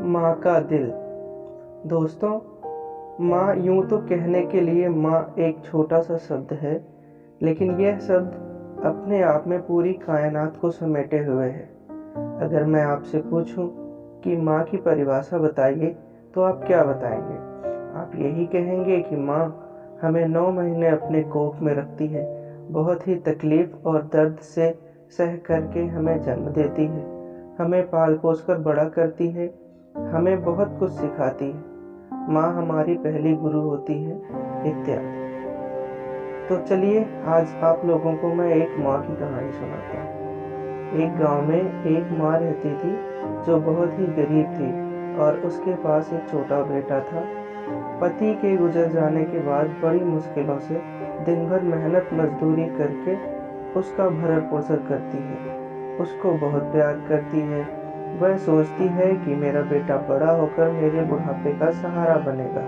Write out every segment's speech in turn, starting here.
माँ का दिल। दोस्तों, माँ यूँ तो कहने के लिए माँ एक छोटा सा शब्द है, लेकिन यह शब्द अपने आप में पूरी कायनात को समेटे हुए है। अगर मैं आपसे पूछूं कि माँ की परिभाषा बताइए, तो आप क्या बताएंगे? आप यही कहेंगे कि माँ हमें 9 महीने अपने कोख में रखती है, बहुत ही तकलीफ और दर्द से सह करके हमें जन्म देती है, हमें पाल पोस कर बड़ा करती है, हमें बहुत कुछ सिखाती है, माँ हमारी पहली गुरु होती है, इत्यादि। तो चलिए आज आप लोगों को मैं एक माँ की कहानी सुनाता हूँ। एक गांव में एक माँ रहती थी जो बहुत ही गरीब थी और उसके पास एक छोटा बेटा था। पति के गुजर जाने के बाद बड़ी मुश्किलों से दिन भर मेहनत मजदूरी करके उसका भरण पोषण करती है, उसको बहुत प्यार करती है। वह सोचती है कि मेरा बेटा बड़ा होकर मेरे बुढ़ापे का सहारा बनेगा,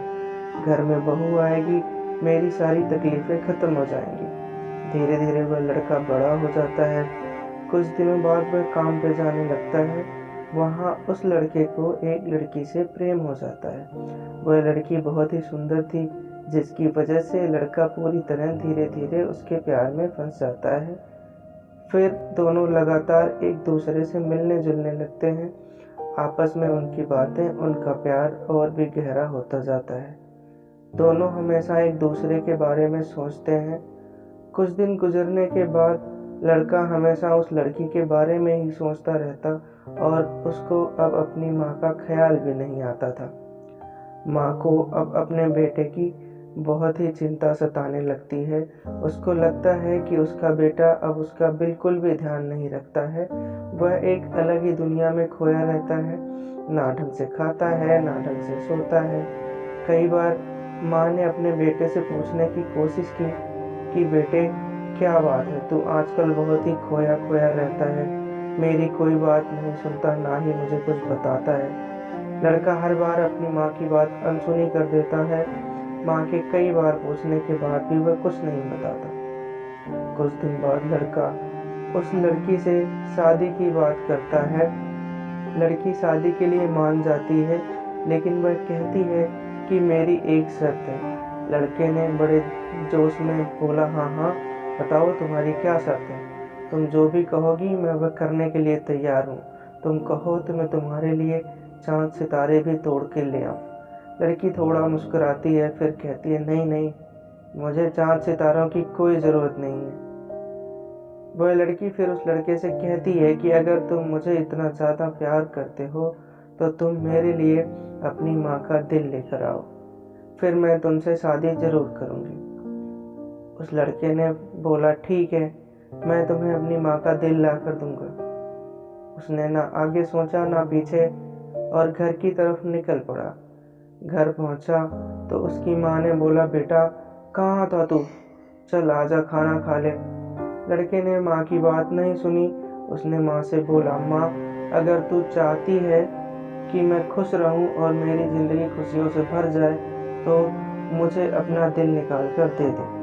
घर में बहू आएगी, मेरी सारी तकलीफें खत्म हो जाएंगी। धीरे धीरे वह लड़का बड़ा हो जाता है। कुछ दिनों बाद वह काम पे जाने लगता है। वहाँ उस लड़के को एक लड़की से प्रेम हो जाता है। वह लड़की बहुत ही सुंदर थी, जिसकी वजह से लड़का पूरी तरह धीरे धीरे उसके प्यार में फंस जाता है। फिर दोनों लगातार एक दूसरे से मिलने जुलने लगते हैं। आपस में उनकी बातें, उनका प्यार और भी गहरा होता जाता है। दोनों हमेशा एक दूसरे के बारे में सोचते हैं। कुछ दिन गुजरने के बाद लड़का हमेशा उस लड़की के बारे में ही सोचता रहता और उसको अब अपनी माँ का ख्याल भी नहीं आता था। माँ को अब अपने बेटे की बहुत ही चिंता सताने लगती है। उसको लगता है कि उसका बेटा अब उसका बिल्कुल भी ध्यान नहीं रखता है। वह एक अलग ही दुनिया में खोया रहता है, ना ढंग से खाता है, ना ढंग से सोता है। कई बार माँ ने अपने बेटे से पूछने की कोशिश की कि बेटे, क्या बात है, तू आजकल बहुत ही खोया खोया रहता है, मेरी कोई बात नहीं सुनता, ना ही मुझे कुछ बताता है। लड़का हर बार अपनी माँ की बात अनसुनी कर देता है। माँ के कई बार पूछने के बाद भी वह कुछ नहीं बताता। कुछ दिन बाद लड़का उस लड़की से शादी की बात करता है। लड़की शादी के लिए मान जाती है, लेकिन वह कहती है कि मेरी एक शर्त है। लड़के ने बड़े जोश में बोला, हाँ हाँ बताओ, तुम्हारी क्या शर्त है? तुम जो भी कहोगी मैं वह करने के लिए तैयार हूँ। तुम कहो तो मैं तुम्हारे लिए चांद सितारे भी तोड़ के ले आऊँ। लड़की थोड़ा मुस्कुराती है, फिर कहती है, नहीं नहीं, मुझे चांद सितारों की कोई ज़रूरत नहीं है। वह लड़की फिर उस लड़के से कहती है कि अगर तुम मुझे इतना ज़्यादा प्यार करते हो तो तुम मेरे लिए अपनी माँ का दिल लेकर आओ, फिर मैं तुमसे शादी ज़रूर करूँगी। उस लड़के ने बोला, ठीक है, मैं तुम्हें अपनी माँ का दिल ला कर दूंगा। उसने ना आगे सोचा ना पीछे और घर की तरफ निकल पड़ा। घर पहुंचा तो उसकी माँ ने बोला, बेटा कहाँ था तू, चल आजा खाना खा ले। लड़के ने माँ की बात नहीं सुनी। उसने माँ से बोला, माँ अगर तू चाहती है कि मैं खुश रहूं और मेरी ज़िंदगी खुशियों से भर जाए तो मुझे अपना दिल निकाल कर दे दे।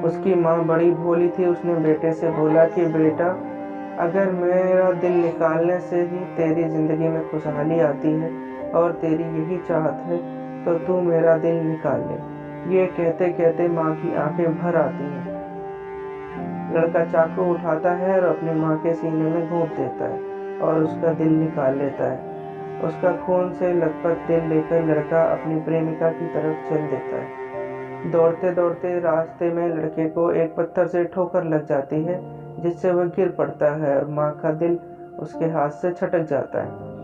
उसकी माँ बड़ी भोली थी। उसने बेटे से बोला कि बेटा, अगर मेरा दिल निकालने से ही तेरी ज़िंदगी में खुशहाली आती है और तेरी यही चाहत है तो तू मेरा दिल निकाल ले। ये कहते कहते माँ की आंखें भर आती हैं। लड़का चाकू उठाता है और अपनी माँ के सीने में घोंप देता है और उसका दिल निकाल लेता है। उसका खून से लथपथ दिल लेकर लड़का अपनी प्रेमिका की तरफ चल देता है। दौड़ते दौड़ते रास्ते में लड़के को एक पत्थर से ठोकर लग जाती है, जिससे वह गिर पड़ता है और माँ का दिल उसके हाथ से छटक जाता है।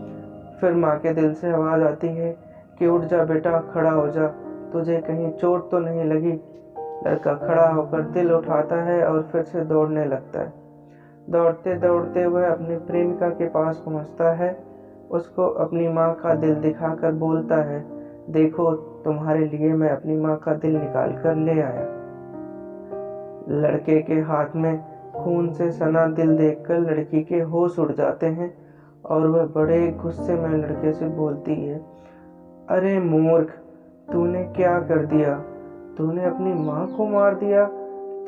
फिर माँ के दिल से आवाज़ आती है कि उठ जा बेटा, खड़ा हो जा, तुझे कहीं चोट तो नहीं लगी? लड़का खड़ा होकर दिल उठाता है और फिर से दौड़ने लगता है। दौड़ते दौड़ते वह अपनी प्रेमिका के पास पहुंचता है। उसको अपनी माँ का दिल दिखाकर बोलता है, देखो तुम्हारे लिए मैं अपनी माँ का दिल निकाल कर ले आया। लड़के के हाथ में खून से सना दिल देखकर लड़की के होश उड़ जाते हैं और वह बड़े गुस्से में लड़के से बोलती है, अरे मूर्ख, तूने क्या कर दिया? तूने अपनी माँ को मार दिया,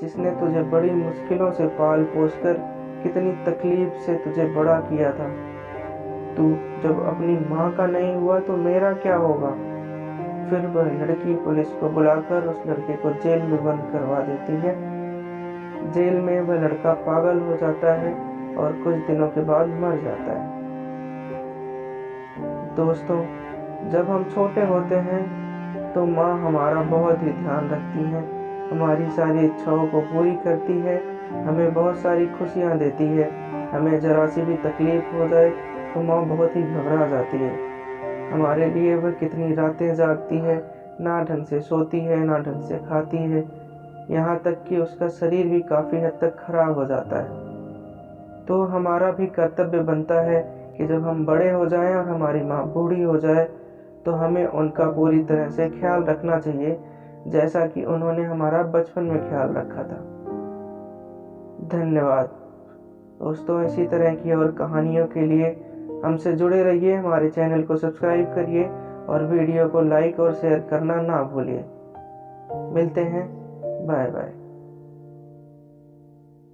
जिसने तुझे बड़ी मुश्किलों से पाल पोस कर कितनी तकलीफ से तुझे बड़ा किया था। तू जब अपनी माँ का नहीं हुआ तो मेरा क्या होगा। फिर वह लड़की पुलिस को बुलाकर उस लड़के को जेल में बंद करवा देती है। जेल में वह लड़का पागल हो जाता है और कुछ दिनों के बाद मर जाता है। दोस्तों, जब हम छोटे होते हैं तो माँ हमारा बहुत ही ध्यान रखती है, हमारी सारी इच्छाओं को पूरी करती है, हमें बहुत सारी खुशियाँ देती है। हमें जरा सी भी तकलीफ हो जाए तो माँ बहुत ही घबरा जाती है। हमारे लिए वह कितनी रातें जागती है, ना ढंग से सोती है ना ढंग से खाती है, यहाँ तक कि उसका शरीर भी काफ़ी हद तक खराब हो जाता है। तो हमारा भी कर्तव्य बनता है कि जब हम बड़े हो जाएं और हमारी माँ बूढ़ी हो जाए तो हमें उनका पूरी तरह से ख्याल रखना चाहिए, जैसा कि उन्होंने हमारा बचपन में ख्याल रखा था। धन्यवाद दोस्तों। इसी तरह की और कहानियों के लिए हमसे जुड़े रहिए, हमारे चैनल को सब्सक्राइब करिए और वीडियो को लाइक और शेयर करना ना भूलिए। मिलते हैं, बाय बाय।